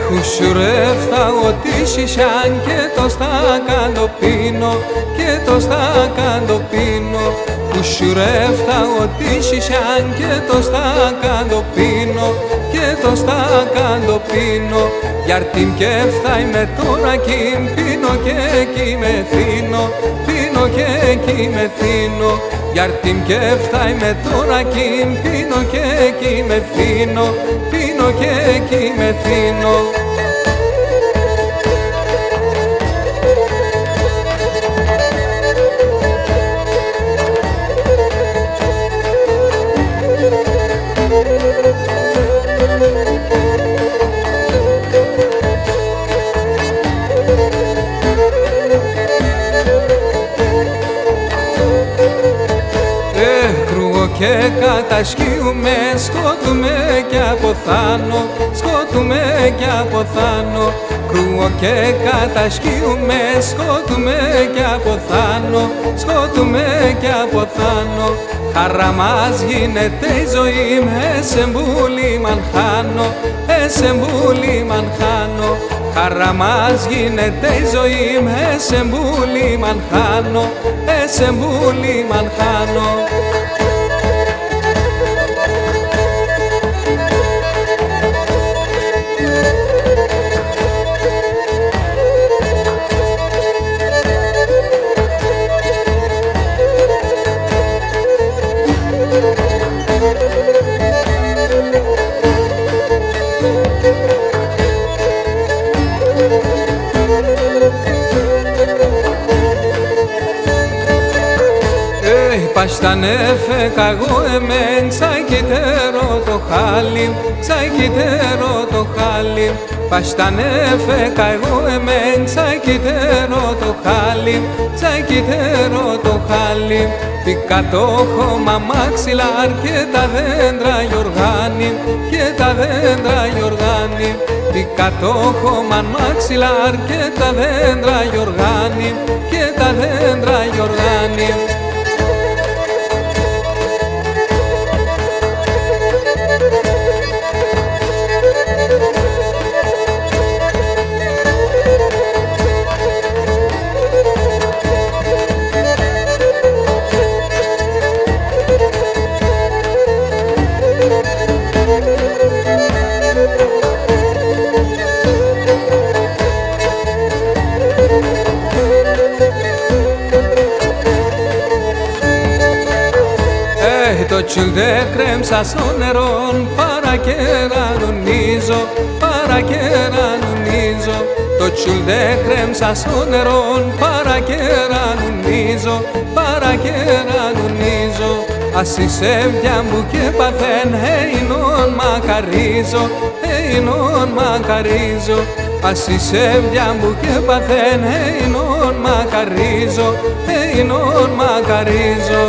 Χουσουρεύθα ότι σισιάν και το στάκαν το πίνω, και το στάκαν το πίνω. Χουσουρεύθα ότι σισιάν και το στάκαν το πίνω, και το στάκαν το πίνω. Γιαρτίν και φθάι με τώρα κι πίνω και εκεί μεθύνω, πίνω και εκεί μεθύνω. Γιαρτίν και φθάι με τώρα κι πίνω και εκεί μεθύνω, πίνω και εκεί μεθύνω. Και κατασχύουμε, σκότουμε και αποθάνω, σκότουμε και αποθάνω. Κρούω και κατασχύουμε, σκότουμε και αποθάνω, σκότουμε και αποθάνω. Χαρά μας γίνεται η ζωή με εσεμπούλη μαν χάνω, εσεμπούλη μαν χάνω. Χαρά μας γίνεται η ζωή με εσεμπούλη μαν χάνω, εσεμπούλη μαν χάνω. Παστανε φεκαγώ εμέν, ξακιτέρω το χάλι, ξακιτέρω το χάλι. Παστανε φεκαγώ εμέν, ξακιτέρω το χάλι, ξακιτέρω το χάλι. Πήκα το χώμα μαξιλάρ και τα δέντρα γιοργάνι, και τα δέντρα γιοργάνι. Πήκα το χώμα μαξιλάρ και τα δέντρα γιοργάνι, και τα δέντρα γιοργάνι. Το τσιλντε κρέμσα στο νερό, παρακερανονίζω, παρακερανονίζω. Το τσιλντε κρέμσα στο νερό, παρακερανονίζω, παρακερανονίζω. Ας είσαι βιά μου και παθέν, εινόν μακαρίζω, εινόν μακαρίζω. Ας είσαι βιά μου και παθέν, εινόν μακαρίζω, εινόν μακαρίζω.